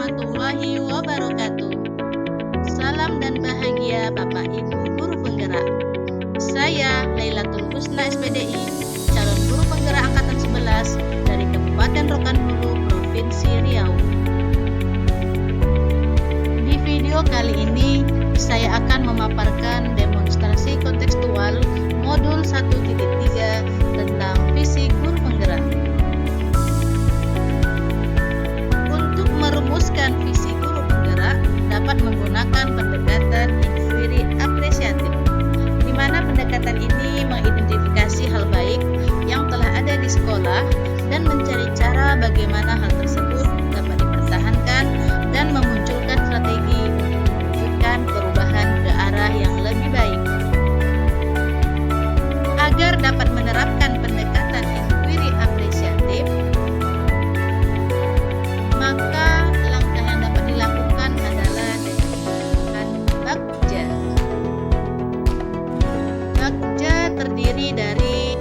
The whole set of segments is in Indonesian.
warahmatullahi wabarakatuh. Salam dan bahagia Bapak Ibu Guru Penggerak. Saya Lailatul Husna SPDI, calon guru penggerak angkatan 11 dari Kabupaten Rokan Hulu, Provinsi Riau. Di video kali ini, saya akan memaparkan demonstrasi kontekstual modul 1.3 tentang visi guru penggerak. Untuk merumuskan visi guru penggerak dapat menggunakan pendekatan inquiry apresiatif, di mana pendekatan ini mengidentifikasi hal baik yang telah ada di sekolah dan mencari cara bagaimana hal tersebut dapat dipertahankan dan memunculkan strategi untuk mewujudkan perubahan ke arah yang lebih baik. Agar dapat menerapkan pendekatan inquiry apresiatif, maka langkah yang dapat dilakukan adalah dengan Bagja. Bagja terdiri dari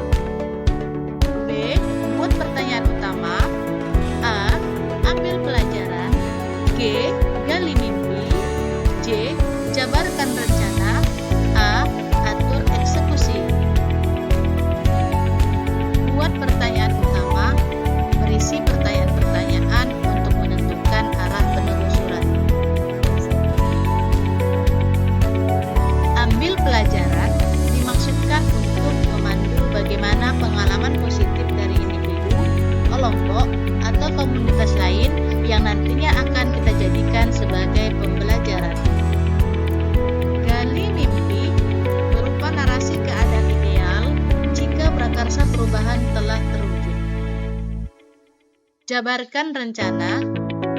B. Buat pertanyaan utama. A. Ambil pelajaran. G. Gali mimpi. J. Jabarkan rencana. A. Atur eksekusi. Buat pertanyaan utama, berisi pertanyaan-pertanyaan untuk menentukan arah penelusuran. Ambil pelajaran dimaksudkan untuk memandu bagaimana pengalaman positif dari individu, kelompok, atau komunitas lain yang nantinya akan kita jadikan sebagai pembelajaran. Gali mimpi berupa narasi keadaan ideal jika prakarsa perubahan telah terwujud. Jabarkan rencana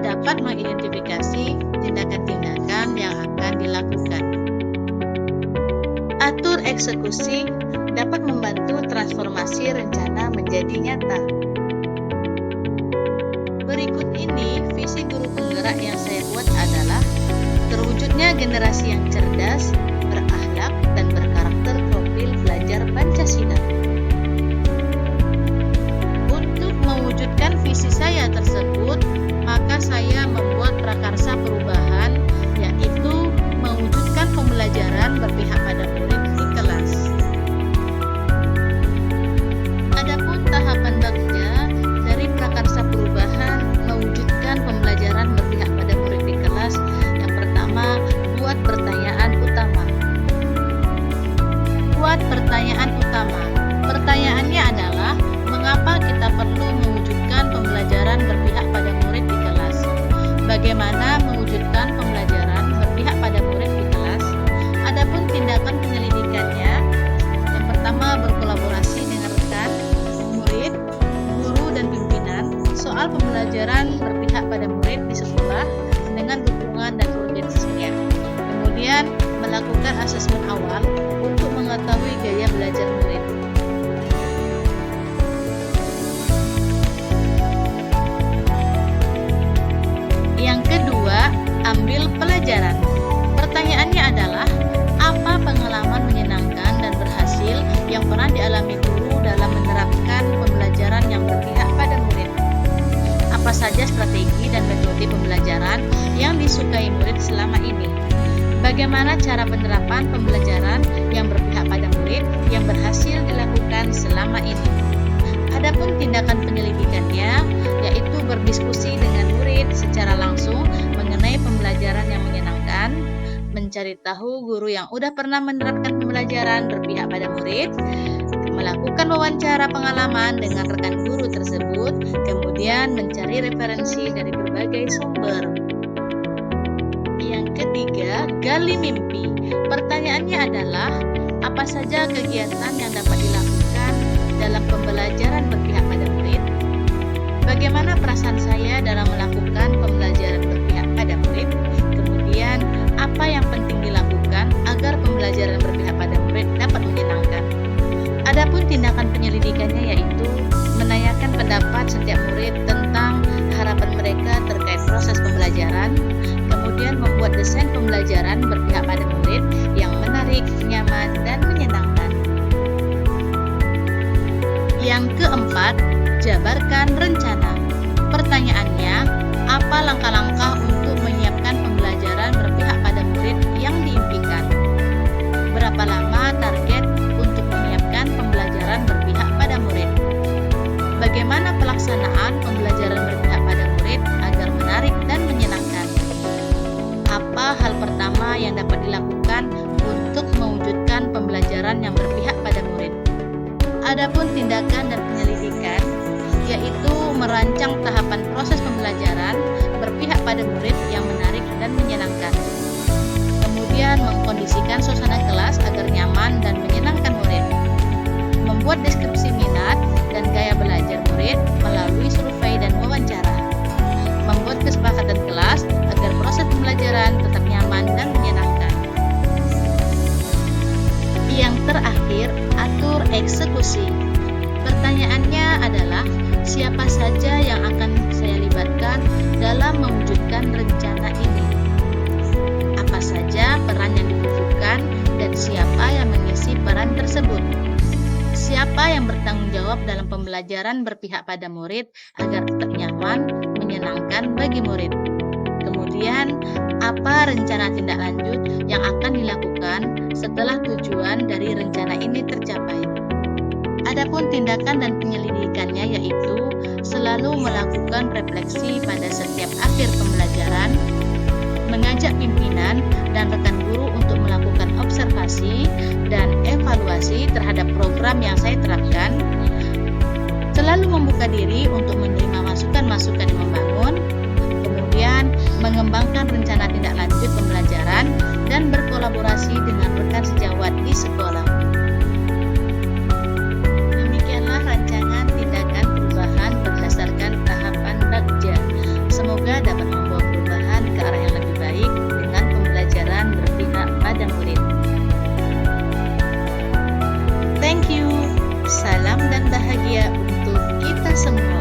dapat mengidentifikasi tindakan-tindakan yang akan dilakukan. Atur eksekusi dapat membantu transformasi rencana menjadi nyata. Berikut ini visi guru penggerak yang saya buat adalah terwujudnya generasi yang cerdas, berakhlak, dan berkarakter profil pelajar Pancasila. Untuk mewujudkan visi saya tersebut, maka saya membuat prakarsa perubahan, yaitu mewujudkan pembelajaran berpihak pada murid di kelas. Adapun tahapan Bagja dari prakarsa perubahan mewujudkan pembelajaran berpihak pada murid di kelas. Yang pertama, buat pertanyaan utama. Buat pertanyaan utama. Pertanyaannya adalah, mengapa kita perlu mewujudkan pembelajaran berpihak pada murid di kelas? Bagaimana mewujudkan pembelajaran berpihak pada murid di kelas? Adapun tindakan penyelidikannya, yang pertama berkolaborasi dengan rekan, murid, guru, dan pimpinan soal pembelajaran berpihak pada murid di sekolah dengan dukungan dan urgensinya. Kemudian melakukan asesmen awal untuk mengetahui gaya belajar murid. Yang kedua, ambil pelajaran. Pertanyaannya adalah, apa pengalaman menyenangkan dan berhasil yang pernah dialami guru dalam menerapkan pembelajaran yang berpihak pada murid? Apa saja strategi dan metode pembelajaran yang disukai murid selama ini? Bagaimana cara penerapan pembelajaran yang berpihak pada murid yang berhasil dilakukan selama ini? Adapun tindakan penyelidikannya, yaitu berdiskusi dengan murid secara langsung mengenai pembelajaran yang menyenangkan, mencari tahu guru yang udah pernah menerapkan pembelajaran berpihak pada murid, melakukan wawancara pengalaman dengan rekan guru tersebut, kemudian mencari referensi dari berbagai sumber. Yang ketiga, gali mimpi. Pertanyaannya adalah, apa saja kegiatan yang dapat dilakukan dalam pembelajaran berpihak pada murid? Bagaimana perasaan saya dalam melakukan pembelajaran berpihak pada murid? Kemudian, apa yang penting dilakukan agar pembelajaran berpihak pada murid dapat menyenangkan? Adapun tindakan penyelidikannya yaitu menanyakan pendapat setiap murid tentang harapan mereka terkait proses pembelajaran, kemudian membuat desain pembelajaran berpihak pada murid yang menarik, nyaman, dan menyenangkan. Yang keempat, jabarkan rencana. Pertanyaannya, apa langkah-langkah untuk pelaksanaan pembelajaran berpihak pada murid agar menarik dan menyenangkan. Apa hal pertama yang dapat dilakukan untuk mewujudkan pembelajaran yang berpihak pada murid? Adapun tindakan dan penyelidikan, yaitu merancang tahapan proses pembelajaran berpihak pada murid yang menarik dan menyenangkan. Kemudian mengkondisikan suasana kelas agar nyaman dan menyenangkan murid. Membuat deskripsi minat dan gaya belajar murid melalui survei dan wawancara. Membuat kesepakatan kelas agar proses pembelajaran tetap nyaman dan menyenangkan. Yang terakhir, atur eksekusi. Pertanyaannya adalah, siapa saja yang akan saya libatkan dalam mewujudkan rencana ini? Apa saja peran yang dibutuhkan dan siapa yang mengisi peran tersebut? Siapa yang bertanggung jawab dalam pembelajaran berpihak pada murid agar tetap nyaman, menyenangkan bagi murid? Kemudian, apa rencana tindak lanjut yang akan dilakukan setelah tujuan dari rencana ini tercapai? Adapun tindakan dan penyelidikannya yaitu selalu melakukan refleksi pada setiap akhir pembelajaran, mengajak pimpinan dan rekan guru untuk melakukan observasi dan evaluasi terhadap program yang saya terapkan, selalu membuka diri untuk menerima masukan-masukan yang membangun, kemudian mengembangkan rencana tindak lanjut pembelajaran dan berkolaborasi dengan rekan sejawat di sekolah. Demikianlah rancangan tindakan perubahan berdasarkan tahapan Bagja. Semoga dapat membawa perubahan ke arah yang lebih baik dengan pembelajaran berpihak pada murid. Thank you. Salam dan bahagia untuk kita semua.